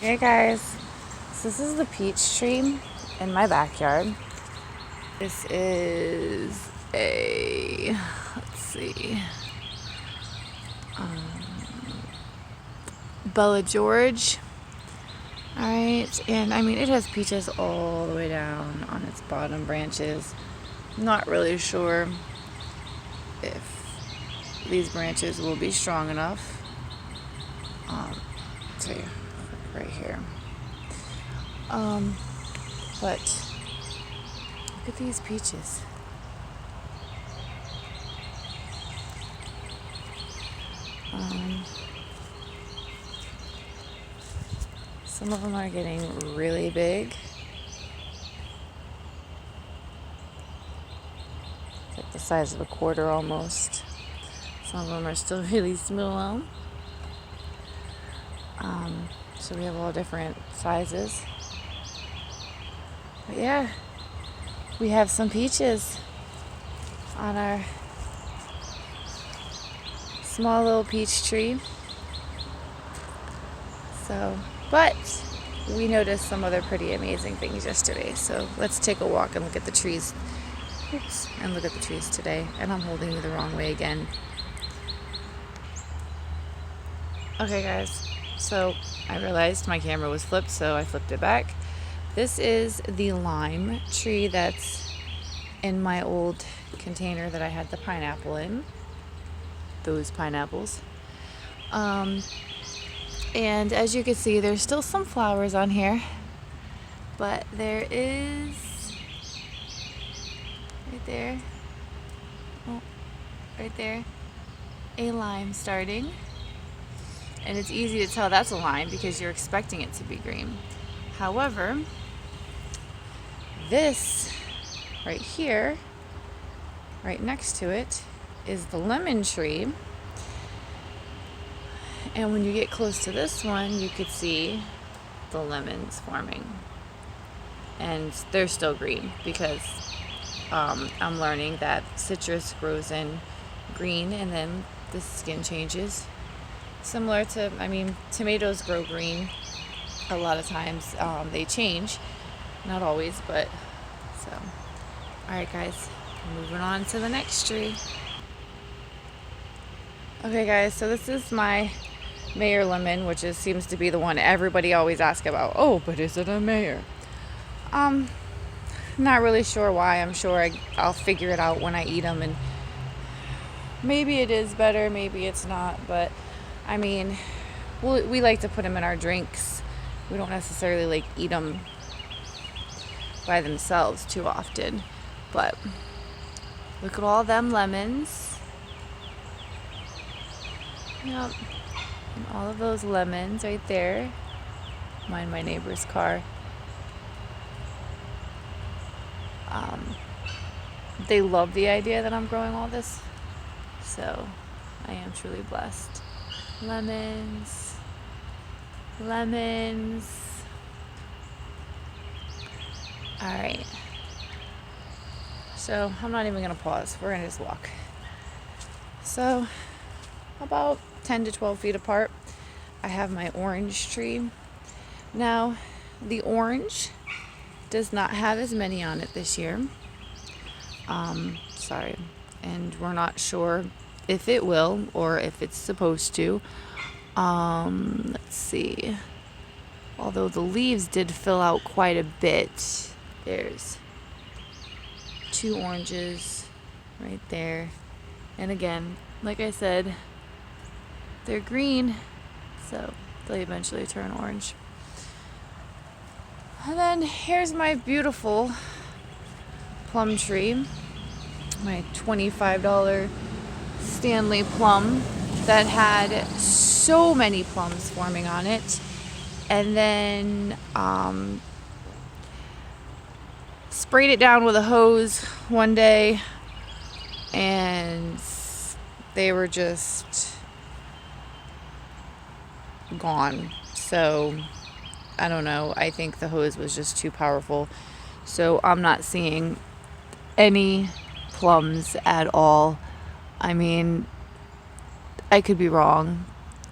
Hey guys, so this is the peach tree in my backyard. This is let's see, Bella George. Alright, and I mean it has peaches all the way down on its bottom branches. Not really sure if these branches will be strong enough. See, right here. But look at these peaches. Some of them are getting really big. Like the size of a quarter almost. Some of them are still really small. So we have all different sizes. But yeah, we have some peaches on our small little peach tree. So, but we noticed some other pretty amazing things yesterday. So let's take a walk and look at the trees. Oops, and look at the trees today. And I'm holding you the wrong way again. Okay guys, so I realized my camera was flipped, so I flipped it back. This is the lime tree that's in my old container that I had the pineapple in. Those pineapples. And as you can see, there's still some flowers on here, but there is right there, right there, a lime starting. And it's easy to tell that's a lime because you're expecting it to be green. However, this right here, right next to it, is the lemon tree. And when you get close to this one, you could see the lemons forming. And they're still green because I'm learning that citrus grows in green and then the skin changes. Similar to, tomatoes grow green a lot of times. They change, not always, but so. Alright guys, moving on to the next tree. Okay guys, so this is my Mayor lemon, which seems to be the one everybody always asks about. Oh, but is it a Mayor? Not really sure why. I'm sure I'll figure it out when I eat them, and maybe it is better, maybe it's not, but we like to put them in our drinks. We don't necessarily like eat them by themselves too often. But look at all them lemons. Yep. And all of those lemons right there. Mind my neighbor's car. They love the idea that I'm growing all this. So I am truly blessed. Lemons. Alright. So I'm not even going to pause. We're going to just walk. So about 10 to 12 feet apart, I have my orange tree. Now, the orange does not have as many on it this year. Sorry. And we're not sure if it will or if it's supposed to. Let's see. Although the leaves did fill out quite a bit. There's 2 oranges right there. And again, like I said, they're green, so they'll eventually turn orange. And then here's my beautiful plum tree, my $25 Stanley plum that had so many plums forming on it. And then sprayed it down with a hose one day, and they were just gone. So I don't know, I think the hose was just too powerful, so I'm not seeing any plums at all. I could be wrong.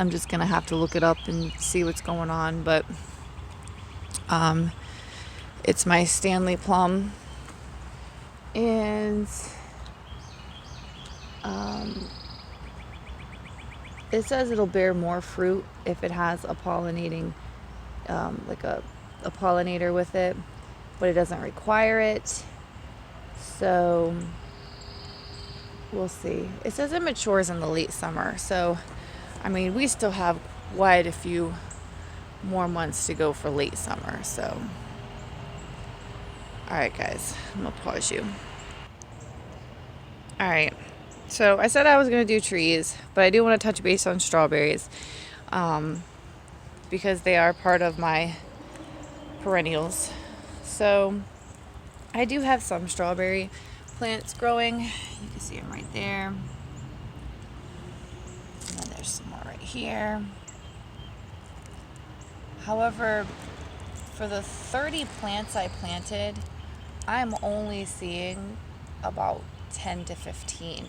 I'm just gonna have to look it up and see what's going on, but It's my Stanley plum, and it says it'll bear more fruit if it has a pollinating, like a pollinator with it, but it doesn't require it. So we'll see. It says it matures in the late summer. So, I mean, we still have quite a few more months to go for late summer. So, all right, guys, I'm going to pause you. All right. So I said I was going to do trees, but I do want to touch base on strawberries, because they are part of my perennials. So I do have some strawberry plants growing. You can see them right there. And then there's some more right here. However, for the 30 plants I planted, I'm only seeing about 10 to 15.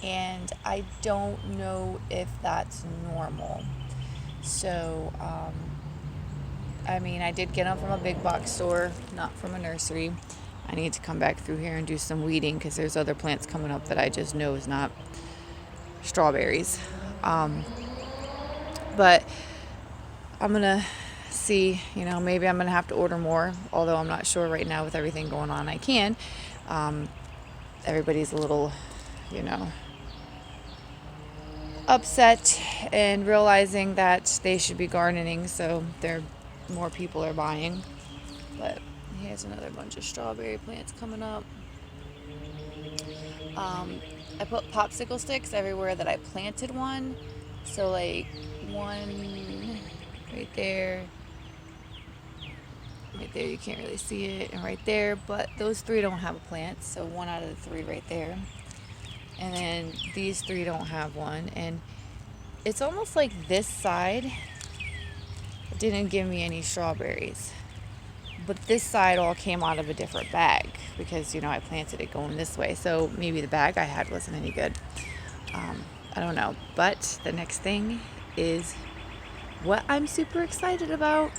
And I don't know if that's normal. So, I mean, I did get them from a big box store, not from a nursery. I need to come back through here and do some weeding because there's other plants coming up that I just know is not strawberries. But I'm going to see, maybe I'm going to have to order more, although I'm not sure right now with everything going on I can. Everybody's a little, upset and realizing that they should be gardening, so more people are buying. But here's another bunch of strawberry plants coming up. I put popsicle sticks everywhere that I planted one, so like one right there you can't really see it, and right there, but those 3 don't have a plant, so 1 out of the 3 right there. And then these 3 don't have one. And it's almost like this side didn't give me any strawberries. But this side all came out of a different bag because, I planted it going this way. So maybe the bag I had wasn't any good. I don't know. But the next thing is what I'm super excited about.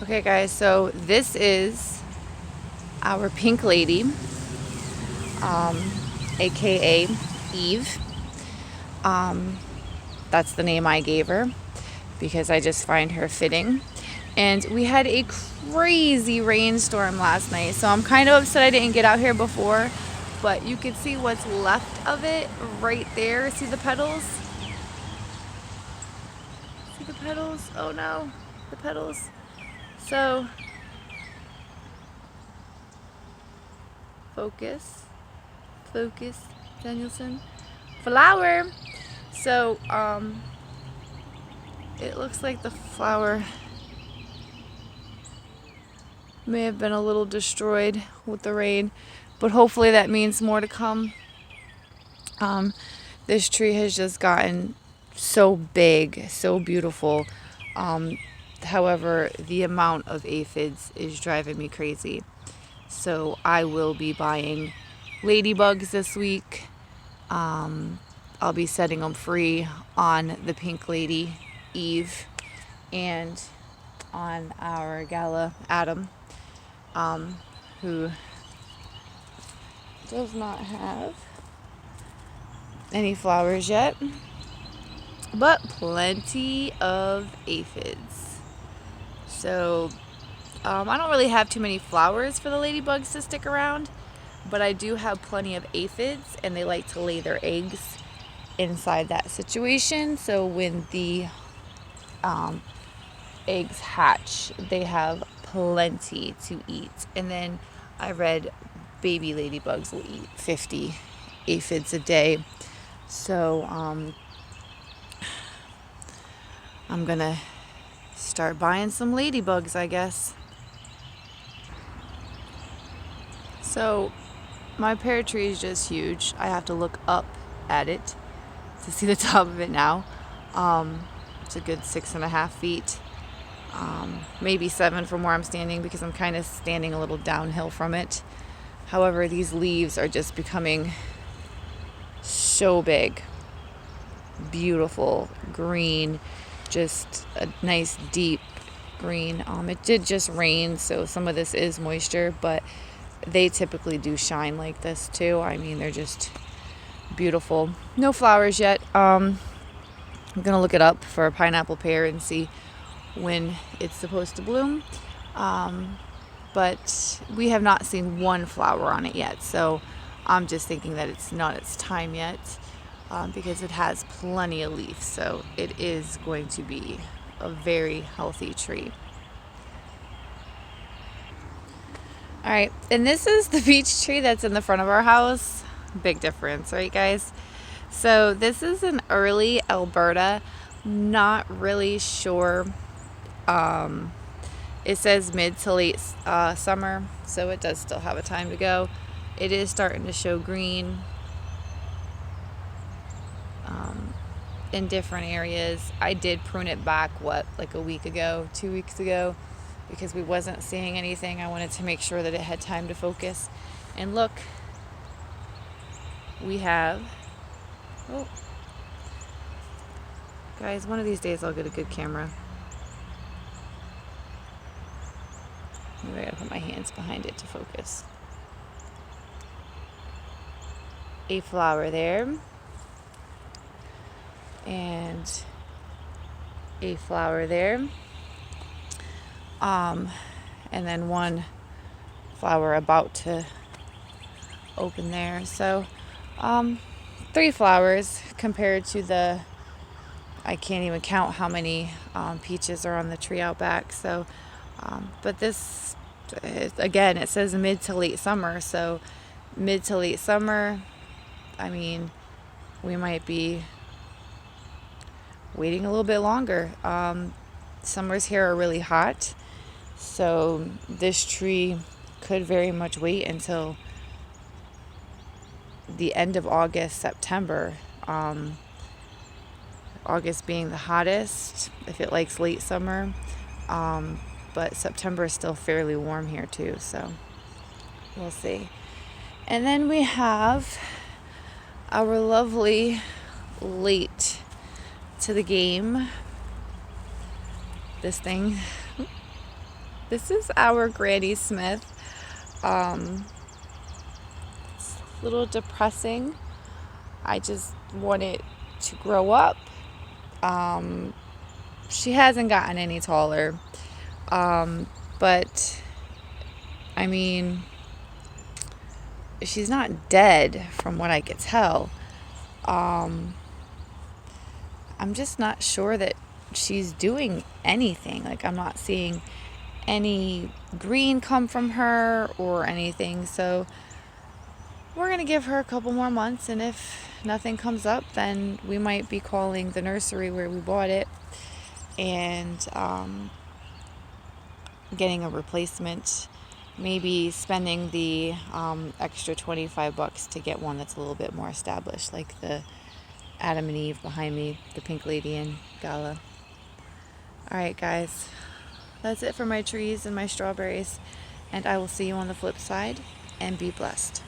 Okay, guys. So this is our pink lady. AKA Eve. That's the name I gave her because I just find her fitting. And we had a crazy rainstorm last night, so I'm kind of upset I didn't get out here before, but you can see what's left of it right there. See the petals? See the petals? Oh no, the petals. So, focus, Danielson. Flower. So, it looks like the flower may have been a little destroyed with the rain, but hopefully that means more to come. This tree has just gotten so big, so beautiful. However, the amount of aphids is driving me crazy. So I will be buying ladybugs this week. I'll be setting them free on the pink lady, Eve, and on our gala, Adam, who does not have any flowers yet, but plenty of aphids. So I don't really have too many flowers for the ladybugs to stick around, but I do have plenty of aphids, and they like to lay their eggs inside that situation. So when the eggs hatch, they have plenty to eat. And then I read baby ladybugs will eat 50 aphids a day. So I'm gonna start buying some ladybugs, I guess. So my pear tree is just huge. I have to look up at it to see the top of it now. It's a good 6.5 feet, maybe 7 from where I'm standing, because I'm kind of standing a little downhill from it. However, these leaves are just becoming so big, beautiful, green, just a nice deep green. It did just rain, so some of this is moisture, but they typically do shine like this too. I mean, they're just beautiful. No flowers yet. I'm gonna look it up for a pineapple pear and see when it's supposed to bloom. But we have not seen one flower on it yet, so I'm just thinking that it's not its time yet, because it has plenty of leaves, so it is going to be a very healthy tree. All right, and this is the beech tree that's in the front of our house. Big difference, right, guys? So this is an early Alberta. Not really sure. It says mid to late summer, so it does still have a time to go. It is starting to show green in different areas. I did prune it back, like a week ago, 2 weeks ago, because we wasn't seeing anything. I wanted to make sure that it had time to focus. And look, we have, oh, guys, one of these days I'll get a good camera. Maybe I gotta put my hands behind it to focus. A flower there. And a flower there. And then one flower about to open there. So 3 flowers compared to the, I can't even count how many peaches are on the tree out back. So but this, again, it says mid to late summer, so mid to late summer, I mean, we might be waiting a little bit longer. Summers here are really hot, so this tree could very much wait until the end of August, September. August being the hottest, if it likes late summer. But September is still fairly warm here too, so we'll see. And then we have our lovely late to the game. This thing. This is our Granny Smith. It's a little depressing. I just want it to grow up. She hasn't gotten any taller. But I mean, she's not dead from what I could tell. I'm just not sure that she's doing anything. Like, I'm not seeing any green come from her or anything. So we're going to give her a couple more months, and if nothing comes up, then we might be calling the nursery where we bought it and getting a replacement, maybe spending the extra $25 to get one that's a little bit more established, like the Adam and Eve behind me, the Pink Lady and Gala. Alright guys, that's it for my trees and my strawberries, and I will see you on the flip side, and be blessed.